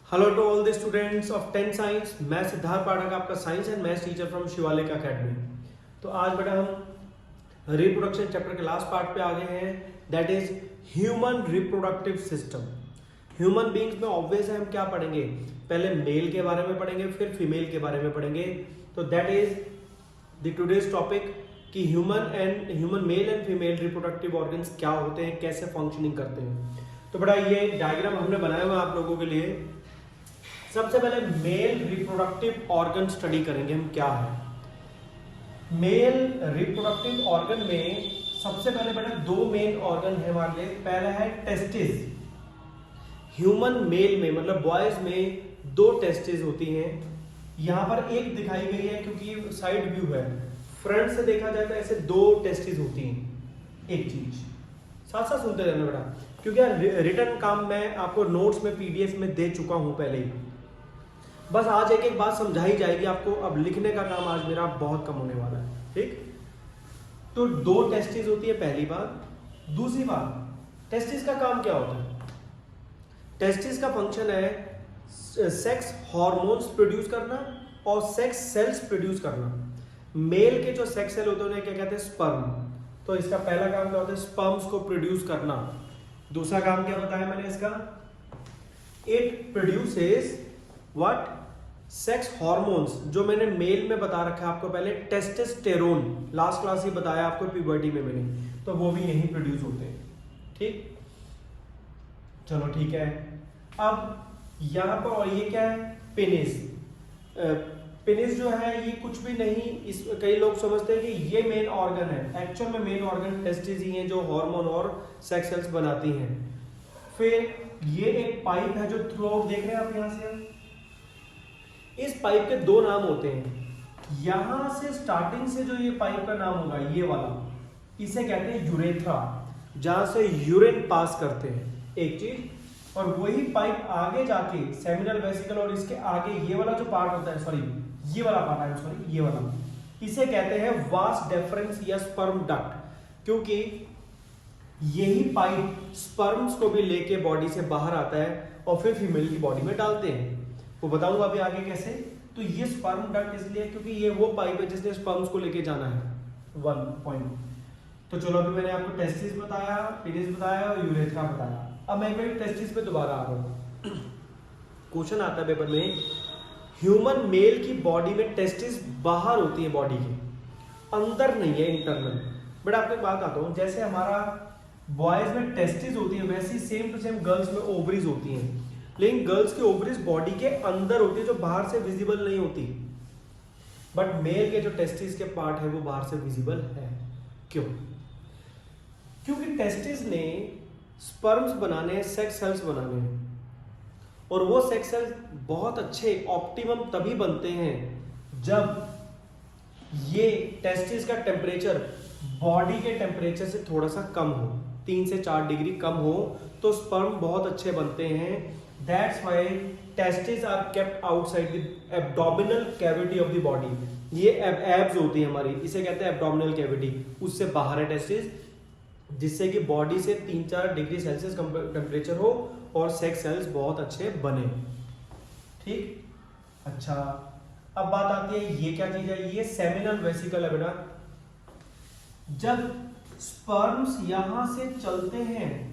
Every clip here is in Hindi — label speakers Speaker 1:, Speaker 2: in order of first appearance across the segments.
Speaker 1: Hello to all the students of 10 science. मैं सिद्धार्थ पाठक, आपका science and maths teacher from Shivalik academy. तो आज बेटा हम रिप्रोडक्शन चैप्टर के लास्ट पार्ट पे आ गए हैं, that is human reproductive system. Human beings में ऑब्वियस है हम क्या पढ़ेंगे, पहले मेल के बारे में पढ़ेंगे, फिर फीमेल के बारे में पढ़ेंगे। तो that is the today's topic कि human male and female reproductive organs क्या होते हैं, कैसे फंक्शनिंग करते हैं। तो बेटा ये डायग्राम हमने बनाया हुआ आप लोगों के लिए। सबसे पहले मेल रिप्रोडक्टिव ऑर्गन स्टडी करेंगे हम क्या है। मेल रिप्रोडक्टिव ऑर्गन में सबसे पहले बेटा दो मेन ऑर्गन है हमारे लिए। पहला है टेस्टिस। ह्यूमन मेल में मतलब बॉयज में दो टेस्टिस होती हैं। यहां पर एक दिखाई गई है क्योंकि साइड व्यू है, फ्रंट से देखा जाए तो ऐसे दो टेस्टिस होती हैं। एक चीज साथ साथ सुनते रहना बेटा, क्योंकि रिटर्न काम मैं आपको नोट्स में पीडीएफ में दे चुका हूं पहले ही। बस आज एक एक बात समझाई जाएगी आपको। अब लिखने का काम आज मेरा बहुत कम होने वाला है, ठीक। तो दो टेस्टिस होती है, पहली बात। दूसरी बात, टेस्टिस का काम क्या होता है? टेस्टिस का फंक्शन है सेक्स हार्मोन्स प्रोड्यूस करना और सेक्स सेल्स प्रोड्यूस करना। मेल के जो सेक्स सेल होते हैं उन्हें क्या कहते हैं? स्पर्म। तो इसका पहला काम क्या होता है? स्पर्म्स को प्रोड्यूस करना। दूसरा काम क्या बताया मैंने इसका? It produces what? Sex hormones, जो मैंने मेल में बता रखा है आपको पहले, टेस्टोस्टेरोन। लास्ट क्लास ही बताया आपको प्यूबर्टी में मैंने, तो वो भी यही प्रोड्यूस होते हैं, ठीक। चलो ठीक है। अब यहां पर और ये क्या है? पेनिस। पेनिस जो है ये कुछ भी नहीं, इस कई लोग समझते हैं कि ये मेन ऑर्गन है। एक्चुअल में मेन ऑर्गन टेस्टिस ही हैं जो हार्मोन और सेक्स सेल्स बनाती हैं। फिर ये एक पाइप है जो थ्रू आउट देख रहे हैं आप यहां से। इस पाइप के दो नाम होते हैं। यहां से स्टार्टिंग से जो ये पाइप का नाम होगा, ये वाला, इसे कहते हैं यूरेथ्रा, जहां से यूरिन पास करते हैं, एक चीज। और वही पाइप आगे जाके सेमिनल वेसिकल और इसके आगे ये वाला जो पार्ट होता है, सॉरी ये वाला पार्ट है, सॉरी ये वाला, इसे कहते हैं वास डेफरेंस या स्पर्म डक्ट, क्योंकि यही पाइप स्पर्म्स को भी लेके बॉडी से बाहर आता है और फिर फीमेल की बॉडी में डालते हैं। वो बताऊंगा अभी आगे कैसे। तो ये स्पर्म डक्ट इसलिए क्योंकि ये वो पाइप है जिसने स्पर्म्स को लेके जाना है। 1 पॉइंट। तो चलो अभी मैंने आपको टेस्टिस बताया, पेनिस बताया और यूरेथ्रा बताया। अब मैं एक टेस्टिस पे दोबारा आ रहा हूं। क्वेश्चन आता है पेपर में, ह्यूमन मेल की बॉडी में टेस्टिस बाहर होती है, बॉडी के अंदर नहीं है, इंटरनल। बट आपको एक बात आता हूं, जैसे हमारा बॉयज में टेस्टिस होती है वैसी सेम टू सेम गर्ल्स में ओवरीज होती हैं। लेकिन गर्ल्स की ओवरीज बॉडी के अंदर होती है, जो बाहर से विजिबल नहीं होती। बट मेल के जो टेस्टिस के पार्ट है वो बाहर से विजिबल है। क्यों? क्योंकि टेस्टिस ने स्पर्म्स बनाने हैं, सेक्स सेल्स बनाने हैं, और वो सेक्स सेल्स बहुत अच्छे ऑप्टिमम तभी बनते हैं जब ये टेस्टिस का टेम्परेचर बॉडी के टेम्परेचर से थोड़ा सा कम हो, 3 से 4 डिग्री कम हो, तो स्पर्म बहुत अच्छे बनते हैं। That's why testes are kept outside the abdominal cavity of the body. ये एब्स होती है हमारी, इसे कहते हैं एब्डोमिनल कैविटी, उससे बाहर है टेस्टिस, जिससे कि बॉडी से 3-4 डिग्री सेल्सियस टेम्परेचर हो और सेक्स सेल्स बहुत अच्छे बने, ठीक। अच्छा, अब बात आती है ये क्या चीज है? ये सेमिनल वेसिकल है बेटा। जब स्पर्म्स यहां से चलते हैं,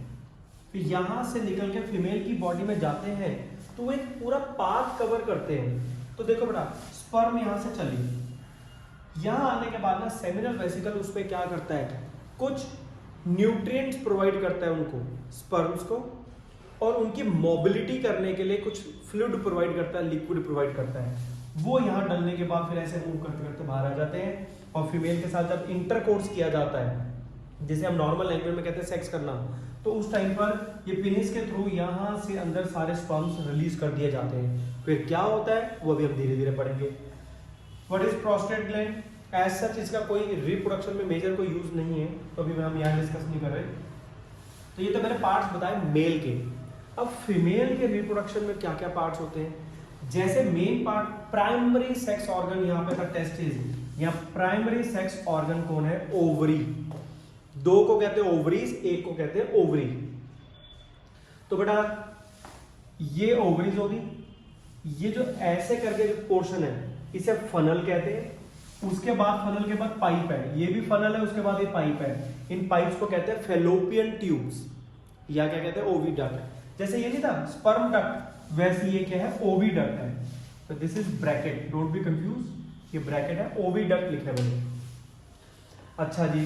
Speaker 1: फिर यहां से निकल के फीमेल की बॉडी में जाते हैं, तो वो एक पूरा पाथ कवर करते हैं। तो देखो बेटा, स्पर्म यहां से चली, यहां आने के बाद ना सेमिनल वेसिकल उस पर क्या करता है? कुछ न्यूट्रिएंट्स प्रोवाइड करता है उनको, स्पर्म्स को, और उनकी मोबिलिटी करने के लिए कुछ फ्लूइड प्रोवाइड करता है, लिक्विड प्रोवाइड करता है। वो यहां डलने के बाद फिर ऐसे मूव करते करते बाहर आ जाते हैं, और फीमेल के साथ जब इंटरकोर्स किया जाता है, जिसे हम नॉर्मल लैंग्वेज में कहते हैं सेक्स करना, तो उस टाइम पर ये पेनिस के थ्रू यहाँ से अंदर सारे स्पर्म्स रिलीज कर दिए जाते हैं। फिर क्या होता है वो भी हम धीरे धीरे पढ़ेंगे। What is prostate gland? As such इसका कोई रिप्रोडक्शन में मेजर कोई यूज नहीं है, तो अभी हम यहाँ डिस्कस नहीं कर रहे। तो ये तो मैंने पार्ट्स बताए मेल के। अब फीमेल के रिप्रोडक्शन में क्या क्या पार्ट्स होते हैं? जैसे main part primary sex organ यहाँ पे था टेस्टिस, यहाँ प्राइमरी सेक्स ऑर्गन कौन है? ओवरी। दो को कहते हैं ओवरीज, एक को कहते हैं ओवरी। तो बेटा ये ओवरीज होगी, ये जो ऐसे करके जो पोर्शन है इसे फनल कहते हैं। उसके बाद फनल के बाद पाइप है, ये भी फनल है, उसके बाद ये पाइप है। इन पाइप्स को कहते हैं फेलोपियन ट्यूब्स, या क्या कहते हैं ओविडक्ट। जैसे ये नहीं था स्पर्म डक्ट, वैसे ये क्या है ओविडक्ट है। तो this is bracket, don't be confuse, ये ब्रैकेट है, ओविडक्ट लिखने वाले। अच्छा जी,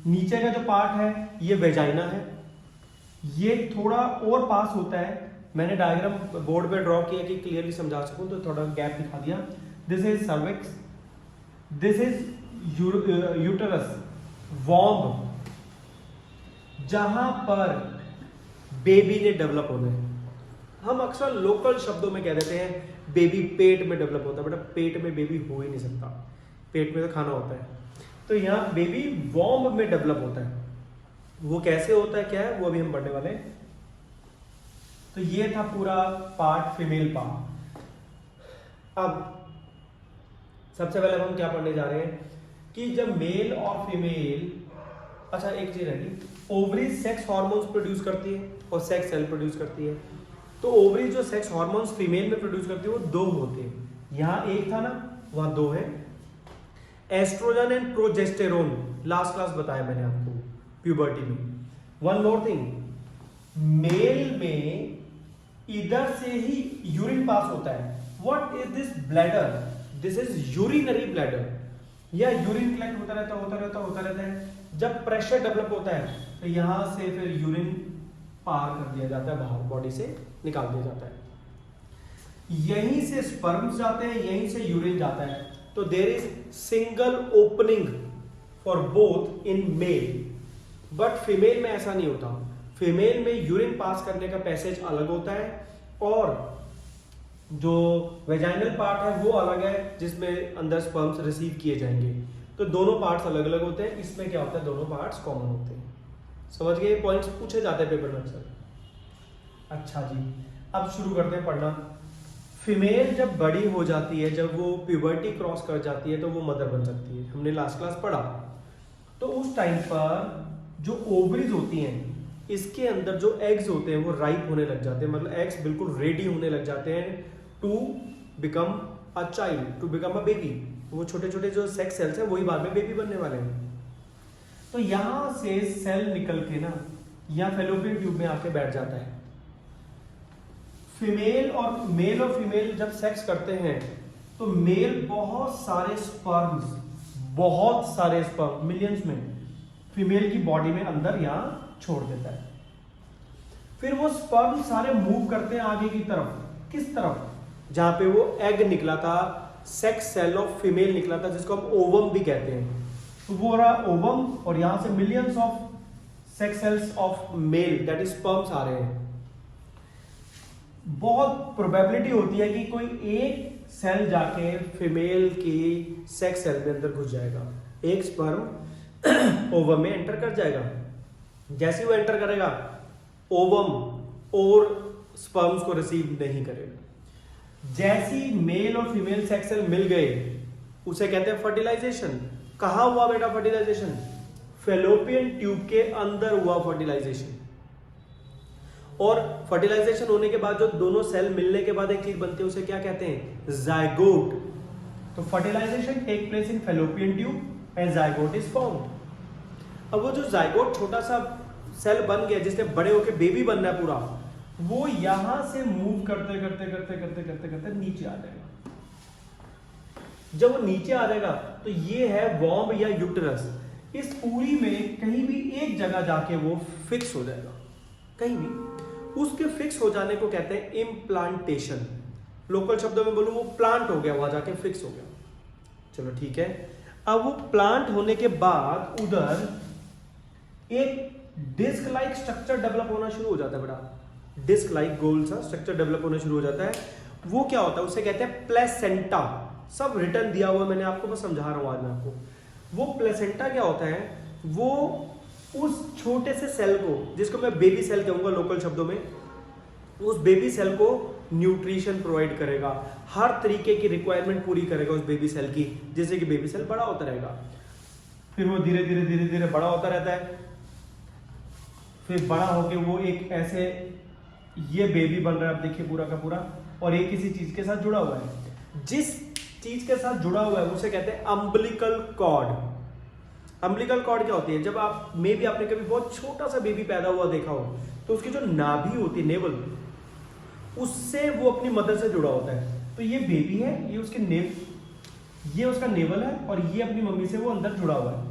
Speaker 1: नीचे का जो पार्ट है ये वेजाइना है, ये थोड़ा और पास होता है। मैंने डायग्राम बोर्ड पे ड्रॉ किया कि क्लियरली समझा सकूं, तो थोड़ा गैप दिखा दिया। This is cervix, this is uterus, womb, जहां पर बेबी ने डेवलप होना है। हम अक्सर लोकल शब्दों में कह देते हैं बेबी पेट में डेवलप होता है, बेटा पेट में बेबी हो ही नहीं सकता, पेट में तो खाना होता है। तो यहाँ बेबी वॉम्ब में डेवलप होता है। वो कैसे होता है, क्या है, वो अभी हम पढ़ने वाले हैं। तो ये था पूरा पार्ट, फीमेल पार्ट। अब सबसे पहले हम क्या पढ़ने जा रहे हैं कि जब मेल और फीमेल, अच्छा एक चीज रहेगी, ओवरीज सेक्स हार्मोन्स प्रोड्यूस करती है और सेक्स सेल प्रोड्यूस करती है। तो ओवरीज जो सेक्स हार्मोन्स फीमेल में प्रोड्यूस करती है वो दो होते हैं, यहाँ एक था ना, वहां दो है, estrogen and progesterone. Last class बताया मैंने आपको प्यूबर्टी में। वन मोर थिंग, मेल में इधर से ही यूरिन पास होता है। What is this bladder? This is urinary bladder, या यूरिन कलेक्ट होता रहता है। जब प्रेशर डेवलप होता है तो यहां से फिर यूरिन पार कर दिया जाता है, बाहर बॉडी से निकाल दिया जाता है। यहीं से स्पर्म्स जाते हैं, यहीं से यूरिन जाता है। तो there is single opening for both in male, but female में ऐसा नहीं होता। फीमेल में यूरिन पास करने का पैसेज अलग होता है और जो वेजाइनल पार्ट है वो अलग है, जिसमें अंदर स्पर्म्स रिसीव किए जाएंगे। तो दोनों पार्ट्स अलग अलग होते हैं। इसमें क्या होता है, दोनों पार्ट्स कॉमन होते हैं। समझ गए? पॉइंट्स पूछे जाते हैं पेपर में अक्सर। अच्छा जी, अब शुरू करते हैं पढ़ना। फीमेल जब बड़ी हो जाती है, जब वो प्यूबर्टी क्रॉस कर जाती है, तो वो मदर बन सकती है। हमने लास्ट क्लास पढ़ा। तो उस टाइम पर जो ओवरीज होती हैं, इसके अंदर जो एग्स होते हैं वो राइप होने लग जाते हैं, मतलब एग्स बिल्कुल रेडी होने लग जाते हैं to become a child, to become a baby. वो छोटे छोटे जो सेक्स सेल्स हैं वही बाद में बेबी बनने वाले हैं। तो यहां से सेल निकल के ना यहाँ फेलोपियन ट्यूब में आके बैठ जाता है। फीमेल और मेल और फीमेल जब सेक्स करते हैं तो मेल बहुत सारे स्पर्म्स मिलियंस में फीमेल की बॉडी में अंदर यहाँ छोड़ देता है। फिर वो स्पर्म सारे मूव करते हैं आगे की तरफ। किस तरफ? जहां पे वो एग निकला था, सेक्स सेल ऑफ फीमेल निकला था, जिसको हम ओवम भी कहते हैं। तो वो रहा ओवम, और यहां से millions of sex cells of male that is sperms आ रहे हैं। बहुत प्रोबेबिलिटी होती है कि कोई एक सेल जाके फीमेल की सेक्स सेल में अंदर घुस जाएगा, एक स्पर्म ओवम में एंटर कर जाएगा। जैसे वो एंटर करेगा, ओवम और स्पर्म्स को रिसीव नहीं करेगा। जैसी मेल और फीमेल सेक्स सेल मिल गए, उसे कहते हैं फर्टिलाइजेशन। कहां हुआ बेटा फर्टिलाइजेशन? फेलोपियन ट्यूब के अंदर हुआ फर्टिलाइजेशन। और फर्टिलाइजेशन होने के बाद जो दोनों सेल मिलने के बाद एक चीज बनती है, उसे क्या कहते हैं? जायगोट। तो fertilisation take place in fallopian tube and zygote is formed. अब वो जो जायगोट छोटा सा सेल बन गया, जिसने बड़े होकर बेबी बनना है पूरा, वो यहां से मूव करते करते करते करते करते करते नीचे आ जाएगा। जब वो नीचे आ जाएगा तो ये है वॉम्ब या यूटरस। इस पूरी में कहीं भी एक जगह जाके वो फिक्स हो जाएगा, कहीं भी। उसके फिक्स हो जाने को कहते हैं इम्प्लांटेशन। लोकल शब्दों में बोलूं, वो प्लांट हो गया, वहां जाके फिक्स हो गया। चलो ठीक है। अब वो प्लांट होने के बाद उधर एक डिस्क लाइक स्ट्रक्चर डेवलप होना शुरू हो जाता है बेटा। डिस्क लाइक गोल सा स्ट्रक्चर डेवलप होना शुरू हो जाता है। वो क्या होता है? उसे कहते हैं प्लेसेंटा। सब रिटर्न दिया हुआ, मैंने आपको बस समझा रहा हूं आज मैं आपको। वो प्लेसेंटा क्या होता है? वो उस छोटे से सेल को, जिसको मैं बेबी सेल कहूंगा लोकल शब्दों में, उस बेबी सेल को न्यूट्रिशन प्रोवाइड करेगा, हर तरीके की रिक्वायरमेंट पूरी करेगा उस बेबी सेल की, जिससे कि बेबी सेल बड़ा होता रहेगा। फिर वो धीरे धीरे धीरे धीरे बड़ा होता रहता है। फिर बड़ा होके वो एक ऐसे, ये बेबी बन रहा है, आप देखिए पूरा का पूरा। और एक किसी चीज के साथ जुड़ा हुआ है। जिस चीज के साथ जुड़ा हुआ है उसे कहते हैं अम्बिलिकल कॉर्ड। अम्बिलिकल कॉर्ड क्या होती है? जब आप मे बी आपने कभी बहुत छोटा सा बेबी पैदा हुआ देखा हो, तो उसकी जो नाभि होती है, नेवल, उससे वो अपनी मदर से जुड़ा होता है। तो ये बेबी है, ये उसका नेवल है और ये अपनी मम्मी से वो अंदर जुड़ा हुआ है।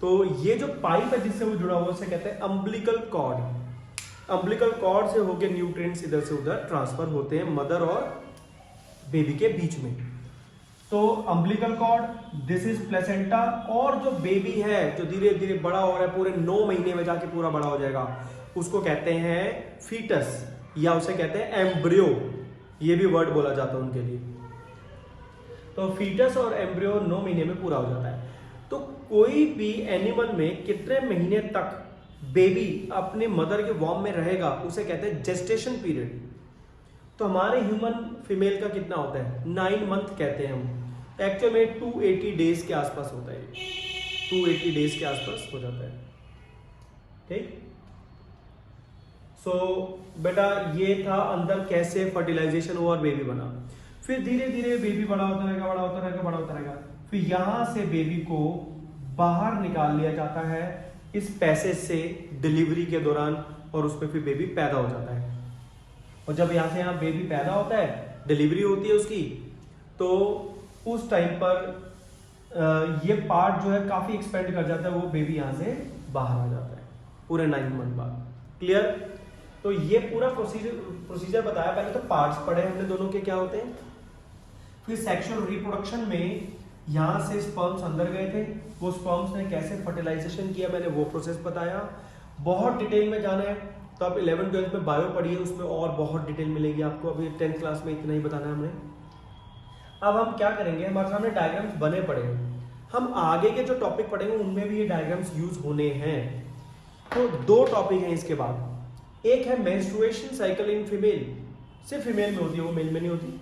Speaker 1: तो ये जो पाइप है जिससे वो जुड़ा हुआ है उसे कहते हैं अम्बिलिकल कॉर्ड। अम्बिलिकल कॉर्ड से होकर न्यूट्रिएंट्स इधर से उधर ट्रांसफर होते हैं मदर और बेबी के बीच में। तो umbilical cord, this is placenta, और जो बेबी है जो धीरे धीरे बड़ा हो रहा है, पूरे 9 महीने में जाके पूरा बड़ा हो जाएगा, उसको कहते हैं फीटस या उसे कहते हैं एम्ब्रियो। ये भी वर्ड बोला जाता है उनके लिए। तो फीटस और एम्ब्रियो 9 महीने में पूरा हो जाता है। तो कोई भी एनिमल में कितने महीने तक बेबी अपने मदर के वॉर्म में रहेगा उसे कहते हैं जेस्टेशन पीरियड। तो हमारे ह्यूमन फीमेल का कितना होता है? 9 मंथ कहते हैं हम। एक्चुअल में 280 डेज के आसपास होता है, 280 डेज के आसपास हो जाता है। ठीक। सो बेटा ये था अंदर कैसे फर्टिलाइजेशन हुआ और बेबी बना। फिर धीरे धीरे बेबी बड़ा होता रहेगा, बड़ा होता रहेगा, बड़ा होता रहेगा। फिर यहां से बेबी को बाहर निकाल लिया जाता है इस पैसेज से डिलीवरी के दौरान, और उसमें फिर बेबी पैदा हो जाता है। और जब यहाँ से यहाँ बेबी पैदा होता है, डिलीवरी होती है उसकी, तो उस टाइम पर ये पार्ट जो है काफी एक्सपेंड कर जाता है, वो बेबी यहाँ से बाहर आ जाता है पूरे 9 मंथ बाद। क्लियर? तो ये पूरा प्रोसीजर बताया। पहले तो पार्ट्स पढ़े हमने दोनों के क्या होते हैं। फिर सेक्सुअल रिप्रोडक्शन में यहाँ से स्पर्म्स अंदर गए थे, वो स्पर्म्स ने कैसे फर्टिलाइजेशन किया मैंने वो प्रोसेस बताया। बहुत डिटेल में जाना है तो आप 11th-12th में बायो पढ़िए, उसमें और बहुत डिटेल मिलेगी आपको। अभी 10th क्लास में इतना ही बताना है हमने। अब हम क्या करेंगे, हमारे सामने डायग्राम्स बने पड़े हैं, हम आगे के जो टॉपिक पढ़ेंगे उनमें भी ये डायग्राम्स यूज होने हैं। तो 2 टॉपिक हैं इसके बाद। एक है मेंस्ट्रुएशन साइकिल इन फीमेल, सिर्फ फीमेल में होती है, वो मेल में नहीं होती।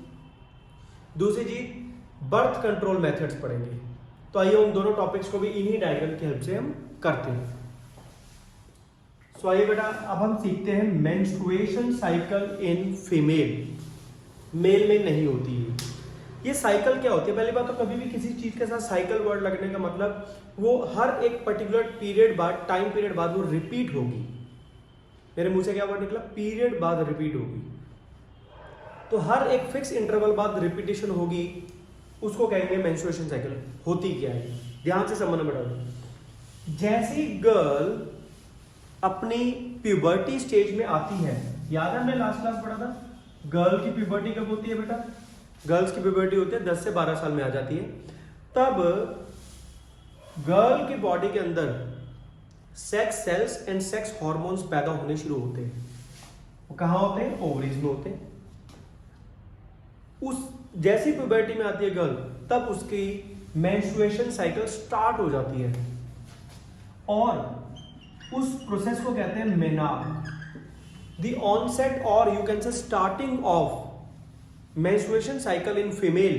Speaker 1: दूसरी चीज बर्थ कंट्रोल मेथड्स पढ़ेंगे। तो आइए उन दोनों टॉपिक्स को भी इन्हीं डायग्राम की हेल्प से हम करते हैं। सो आइए बेटा अब हम सीखते हैं menstruation cycle in female. Male में नहीं होती है ये साइकिल। क्या होती है? पहली बात तो कभी भी किसी चीज के साथ साइकिल वर्ड लगने का मतलब वो हर एक पर्टिकुलर पीरियड बाद, टाइम पीरियड बाद वो रिपीट होगी। मेरे मुंह से क्या वर्ड निकला? पीरियड बाद रिपीट होगी। तो हर एक फिक्स इंटरवल बाद रिपीटेशन होगी, उसको कहेंगे मेंस्ट्रुएशन साइकिल। होती क्या है ध्यान से समझना बेटा। जैसी गर्ल अपनी प्यूबर्टी स्टेज में आती है, याद है हमने लास्ट क्लास पढ़ा था गर्ल की प्यूबर्टी कब होती है बेटा? गर्ल्स की प्यूबर्टी होती है 10 से 12 साल में आ जाती है। तब गर्ल की बॉडी के अंदर sex cells and sex hormones पैदा होने शुरू होते हैं। वो कहां होते हैं? ओवरीज में होते हैं। उस जैसी प्यूबर्टी में आती है गर्ल, तब उसकी मेंस्ट्रुएशन साइकिल स्टार्ट हो जाती है, और उस प्रोसेस को कहते हैं मेनार्क। द ऑनसेट और you can say starting of menstruation cycle in female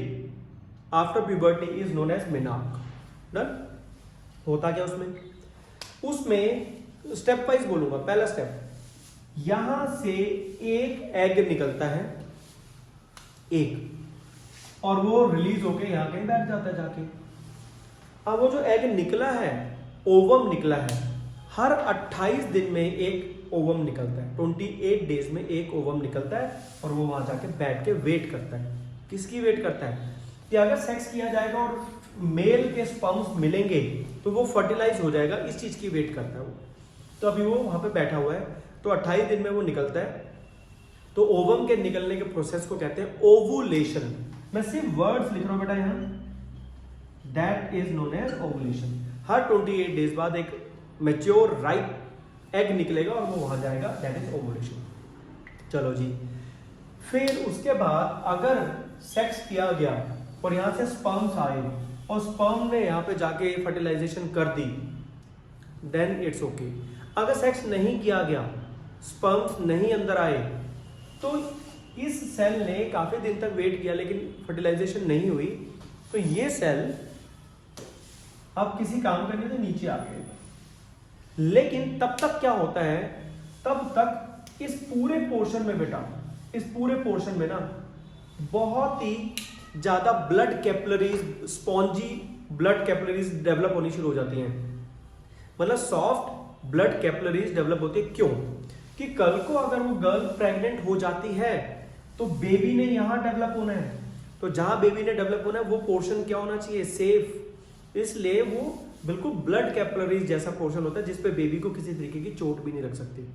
Speaker 1: after puberty is known as menarche. Done? होता क्या उसमें स्टेप वाइज बोलूंगा। पहला स्टेप, यहां से एक एग निकलता है, एक, और वो रिलीज होके यहां कहीं बैठ जाता है जाके। अब वो जो एग निकला है, ओवम निकला है, हर 28 दिन में एक ओवम निकलता है। 28 डेज में एक ओवम निकलता है और वो वहां जाके बैठ के वेट करता है। किसकी वेट करता है? कि अगर सेक्स किया जाएगा और मेल के स्पर्म्स मिलेंगे तो वो फर्टिलाइज हो जाएगा, इस चीज की वेट करता है वो। तो अभी वो वहां पे बैठा हुआ है, तो 28 दिन में वो निकलता है। तो ओवम के निकलने के प्रोसेस को कहते हैं ओवुलेशन। मैं सिर्फ वर्ड्स लिख रहा हूं बेटा यहां, that is known as ovulation. हर 28 डेज बाद एक मैच्योर राइप एग निकलेगा और वो वहां जाएगा, दैट इज ओवुलेशन। चलो जी, फिर उसके बाद अगर सेक्स किया गया और यहां से स्पर्म्स आए और स्पर्म ने यहां पे जाके फर्टिलाइजेशन कर दी, देन इट्स ओके। अगर सेक्स नहीं किया गया, स्पर्म्स नहीं अंदर आए, तो इस सेल ने काफी दिन तक वेट किया लेकिन फर्टिलाइजेशन नहीं हुई, तो ये सेल अब किसी काम करने से नीचे आ गए। लेकिन तब तक क्या होता है, तब तक इस पूरे पोर्शन में बेटा, इस पूरे पोर्शन में ना बहुत ही ज़्यादा blood capillaries, spongy blood capillaries develop होनी शुरू हो जाती हैं, मतलब सॉफ्ट ब्लड कैपिलरीज डेवलप होती है। क्यों? कि कल को अगर वो गर्ल प्रेग्नेंट हो जाती है तो बेबी ने यहां डेवलप होना है, तो जहां बेबी ने डेवलप होना है वो पोर्शन क्या होना चाहिए? सेफ। इसलिए वो बिल्कुल ब्लड कैपिलरीज जैसा पोर्शन होता है जिसपे बेबी को किसी तरीके की चोट भी नहीं लग सकती।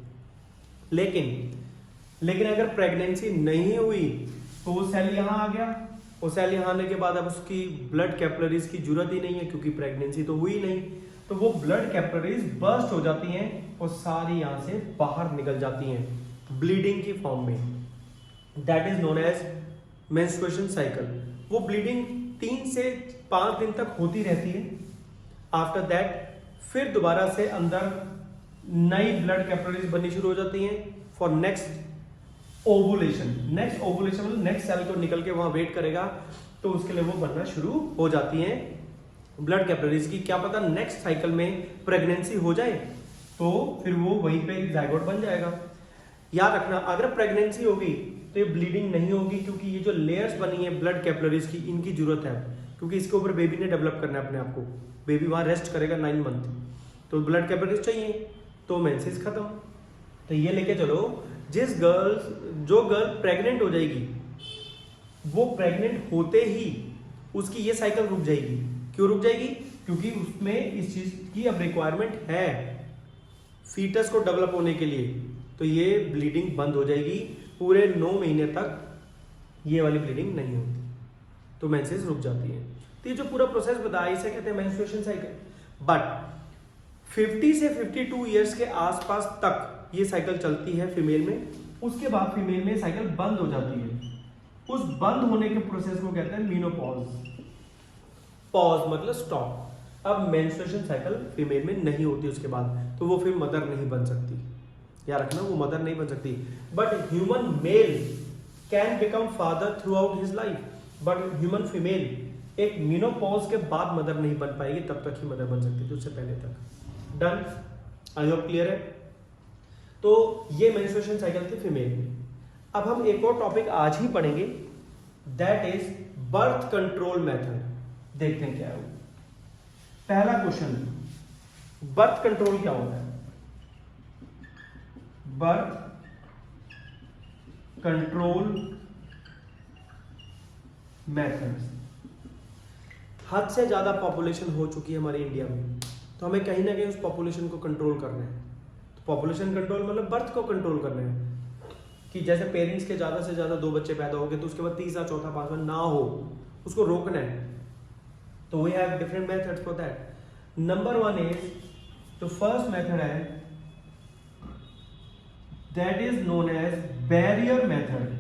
Speaker 1: लेकिन अगर प्रेगनेंसी नहीं हुई तो वो सेल यहां आ गया, वो सेल यहां आने के बाद अब उसकी ब्लड कैपिलरीज की जरूरत ही नहीं है क्योंकि प्रेगनेंसी तो हुई नहीं, तो वो ब्लड कैपिलरीज बर्स्ट हो जाती हैं और सारी यहां से बाहर निकल जाती हैं ब्लीडिंग की फॉर्म में। That is known as menstruation cycle. वो ब्लीडिंग 3 से 5 दिन तक होती रहती है। आफ्टर दैट फिर दोबारा से अंदर नई ब्लड कैपिलरीज बननी शुरू हो जाती हैं for next ovulation. Next ovulation मतलब नेक्स्ट सेल को निकल के वहां वेट करेगा, तो उसके लिए वो बनना शुरू हो जाती हैं ब्लड कैपिलरीज की। क्या पता नेक्स्ट साइकिल में प्रेगनेंसी हो जाए तो फिर वो वहीं पे जाइगोट बन जाएगा। याद रखना, अगर प्रेगनेंसी होगी तो ये ब्लीडिंग नहीं होगी क्योंकि ये जो लेयर्स बनी है ब्लड कैपिलरीज की, इनकी जरूरत है क्योंकि इसके ऊपर बेबी ने डेवलप करना है अपने आप को। बेबी वहां रेस्ट करेगा 9 मंथ, तो ब्लड कैपिलरीज चाहिए, तो मेंसेस खत्म। तो ये लेके चलो, जो गर्ल प्रेग्नेंट हो जाएगी वो प्रेग्नेंट होते ही उसकी ये साइकिल रुक जाएगी। क्यों रुक जाएगी? क्योंकि उसमें इस चीज की अब रिक्वायरमेंट है फीटस को डेवलप होने के लिए, तो ये ब्लीडिंग बंद हो जाएगी। पूरे 9 महीने तक ये वाली ब्लीडिंग नहीं होती, तो मेंसेस रुक जाती है। तो ये जो पूरा प्रोसेस बताया इसे कहते हैं मेंस्ट्रुएशन साइकिल। बट 50 से 52 ईयर्स के आसपास तक ये साइकिल चलती है फीमेल में, उसके बाद फीमेल में साइकिल बंद हो जाती है। उस बंद होने के प्रोसेस को कहते हैं मीनोपॉज। पॉज मतलब स्टॉप। अब मेंस्ट्रुएशन साइकिल फीमेल में नहीं होती उसके बाद, तो वो फिर मदर नहीं बन सकती। याद रखना, वो मदर नहीं बन सकती। But human male can become father through out his life, but human female एक मीनोपॉज के बाद मदर नहीं बन पाएगी, तब तक ही मदर बन सकती थी, उससे पहले तक। डन? आई होप क्लियर है। तो ये मेंस्ट्रुएशन साइकिल थी फीमेल में। अब हम एक और टॉपिक आज ही पढ़ेंगे, that is birth control method. देखते हैं क्या है वो। पहला क्वेश्चन, बर्थ कंट्रोल क्या होता है? Birth control methods. हद से ज्यादा पॉपुलेशन हो चुकी है हमारे इंडिया में, तो हमें कहीं ना कहीं उस पॉपुलेशन को कंट्रोल करना है। तो पॉपुलेशन कंट्रोल मतलब बर्थ को कंट्रोल करना है कि जैसे पेरेंट्स के ज्यादा से ज्यादा 2 बच्चे पैदा हो गए तो उसके बाद तीसरा चौथा पांचवा ना हो, उसको रोकना है। तो we have different methods for that. Number 1 is, तो फर्स्ट मेथड है that is known as barrier method.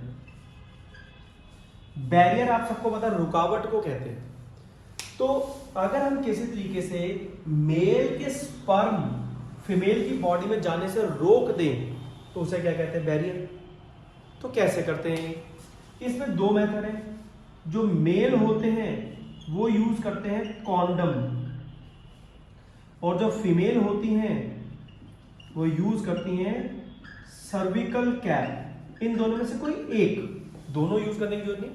Speaker 1: Barrier आप सबको पता है रुकावट को कहते हैं। तो अगर हम किसी तरीके से मेल के स्पर्म फीमेल की बॉडी में जाने से रोक दें तो उसे क्या कहते हैं? बैरियर। तो कैसे करते हैं? इसमें 2 मेथड हैं। जो मेल होते हैं वो यूज करते हैं कॉन्डम, और जो फीमेल होती हैं वो यूज करती हैं सर्विकल कैप। इन दोनों में से कोई एक, दोनों यूज करने की जरूरत नहीं।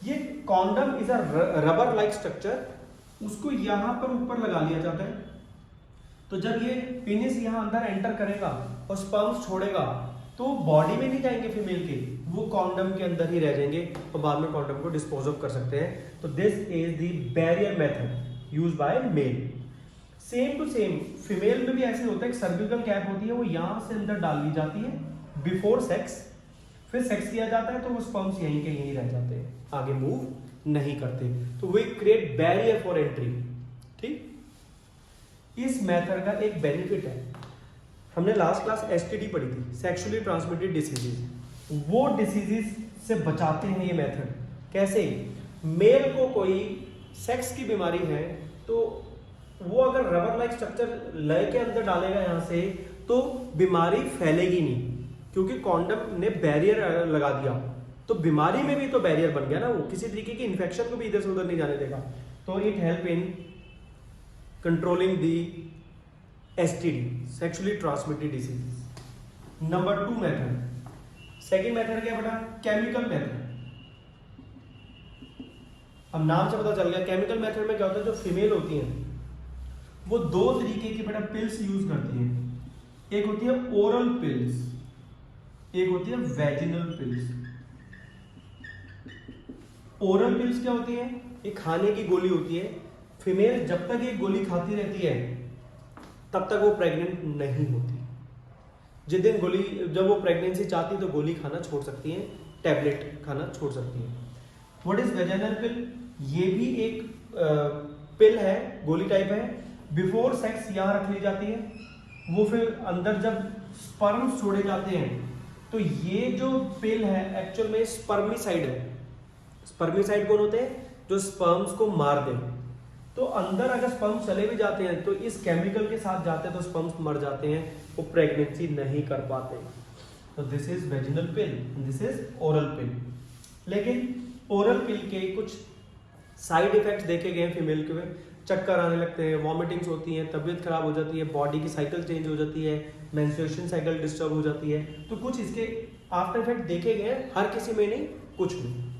Speaker 1: ये condom is a rubber like structure, उसको यहां पर ऊपर लगा लिया जाता है। तो जब ये पेनिस यहां अंदर एंटर करेगा और स्पर्म्स छोड़ेगा तो बॉडी में नहीं जाएंगे फीमेल के, वो कॉन्डम के अंदर ही रह जाएंगे और बाद में कॉन्डम को डिस्पोज ऑफ कर सकते हैं। तो this is the barrier method used by male. Same to same female में भी ऐसे होता है, एक सर्विकल कैप होती है, वो यहां से अंदर डाल दी जाती है बिफोर सेक्स, फिर सेक्स किया जाता है तो वो स्पर्म्स यहीं के यहीं रह जाते हैं, आगे मूव नहीं करते। तो we create barrier for entry. ठीक, इस मेथड का एक बेनिफिट है, हमने लास्ट क्लास एसटीडी पढ़ी थी, सेक्सुअली ट्रांसमिटेड डिसीजेज। वो डिसीजेज से बचाते हैं ये मेथड। कैसे? मेल को कोई सेक्स की बीमारी है तो वो अगर रबर लाइक स्ट्रक्चर लय के अंदर डालेगा यहां से, तो बीमारी फैलेगी नहीं क्योंकि कॉन्डम ने बैरियर लगा दिया। तो बीमारी में भी तो बैरियर बन गया ना, वो किसी तरीके की इन्फेक्शन को भी इधर से उधर नहीं जाने देगा। तो it help in controlling the STD, sexually transmitted disease. Number 2 method, second method क्या बेटा? Chemical method. अब नाम से पता चल गया केमिकल मेथड में क्या होता है, जो फीमेल होती हैं वो दो तरीके की बेटा पिल्स यूज करती हैं, एक होती है ओरल पिल्स, एक होती है वेजिनल पिल्स। ओरल पिल्स क्या होती है, एक खाने की गोली होती है। फीमेल जब तक ये गोली खाती रहती है तब तक वो प्रेग्नेंट नहीं होती। जिस दिन गोली, जब वो प्रेगनेंसी चाहती है तो गोली खाना छोड़ सकती है, टैबलेट खाना छोड़ सकती है। व्हाट इज वेजाइनल पिल? ये भी एक पिल है, गोली टाइप है। बिफोर सेक्स यहाँ रख ली जाती है, वो फिर अंदर जब स्पर्म्स छोड़े जाते हैं तो ये जो पिल है एक्चुअल में स्पर्मिसाइड है। स्पर्मिसाइड कौन होते हैं? जो स्पर्म्स को मार दें। तो अंदर अगर स्पर्म्स चले भी जाते हैं तो इस केमिकल के साथ जाते हैं तो स्पर्म्स मर जाते हैं, वो प्रेगनेंसी नहीं कर पाते। तो this is vaginal pill, this is oral pill. लेकिन ओरल पिल के कुछ साइड इफेक्ट्स देखे गए फीमेल के में, चक्कर आने लगते हैं, वॉमिटिंग्स होती हैं, तबीयत खराब हो जाती है, बॉडी की साइकिल चेंज हो जाती है, मेंस्ट्रुएशन साइकिल डिस्टर्ब हो जाती है। तो कुछ इसके आफ्टर इफेक्ट देखे गए हैं, हर किसी में नहीं, कुछ में।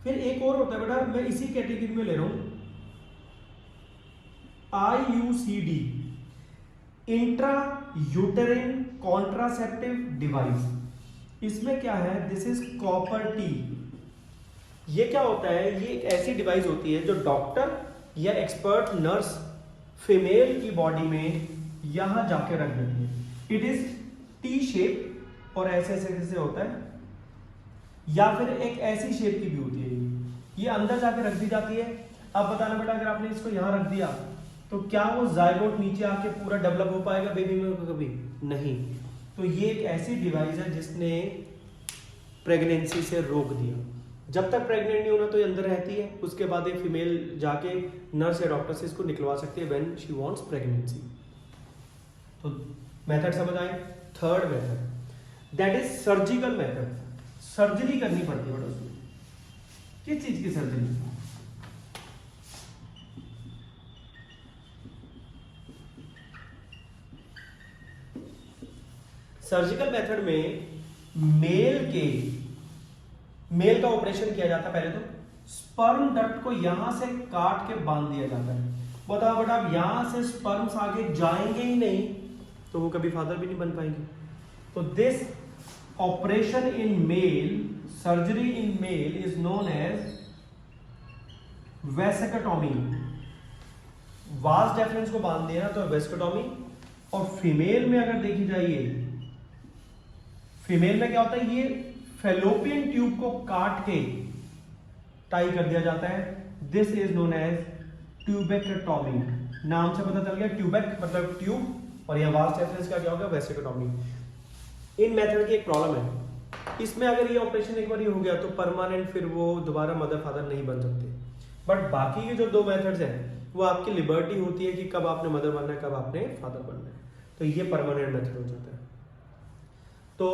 Speaker 1: फिर एक और होता है बेटा, मैं इसी कैटेगरी में ले रहा हूं, IUCD, इंट्रा यूटेरिन कॉन्ट्रासेप्टिव डिवाइस। इसमें क्या है, दिस इज कॉपर टी। ये क्या होता है, ये एक ऐसी डिवाइस होती है जो डॉक्टर या एक्सपर्ट नर्स फीमेल की बॉडी में यहां जाके रख देती है। इट इज टी शेप और ऐसे ऐसे होता है, या फिर एक ऐसी शेप की भी होती है। ये अंदर जाके रख दी जाती है। अब बताना बेटा, अगर आपने इसको यहां रख दिया तो क्या वो जाइगोट नीचे आके पूरा डेवलप हो पाएगा बेबी में? कभी नहीं। तो ये एक ऐसी डिवाइस है जिसने प्रेगनेंसी से रोक दिया। जब तक प्रेग्नेंट नहीं होना तो ये अंदर रहती है, उसके बाद ये फीमेल जाके नर्स या डॉक्टर से इसको निकलवा सकती है व्हेन शी वांट्स प्रेगनेंसी। तो मेथड समझ आए। Third method that is surgical method. Surgery करनी पड़ती है बेटा उसमें। किस चीज की सर्जरी? सर्जिकल मेथड में मेल का ऑपरेशन किया जाता है। पहले तो स्पर्म डक्ट को यहां से काट के बांध दिया जाता है। बताओ बेटा, अब यहां से स्पर्म्स आगे जाएंगे ही नहीं तो वो कभी फादर भी नहीं बन पाएंगे। तो this operation in male, surgery in male is known as vasectomy. Vas deferens को बांध दिया तो वेसेक्टोमी। और फीमेल में अगर देखी जाए, फीमेल में क्या होता है, ये फेलोपियन ट्यूब को काट के टाई कर दिया जाता है। This is known as tubectomy. नाम से पता चल गया, ट्यूबेक मतलब ट्यूब, और यह वास डेफरेंस का क्या होगा, वेसेक्टोमी। इन मेथड की एक प्रॉब्लम है, इसमें अगर ये ऑपरेशन एक बार हो गया तो परमानेंट फिर वो दोबारा मदर फादर नहीं बन सकते। बट बाकी के जो दो मेथड्स हैं वो आपकी लिबर्टी होती है कि कब आपने मदर बनना है, कब आपने फादर बनना है। तो ये परमानेंट मेथड हो जाता है। तो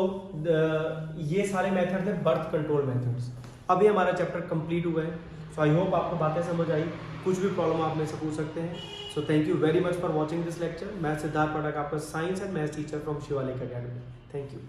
Speaker 1: ये सारे मेथड थे बर्थ कंट्रोल मेथड्स। अभी हमारा चैप्टर कंप्लीट हुआ है। सो आई होप आपको बातें समझ आई। कुछ भी प्रॉब्लम आप मेरे से पूछ सकते हैं। So thank you very much for watching this lecture. मैं सिद्धार्थ पाठक, आपका science and maths teacher from Shivalik academy. Thank you.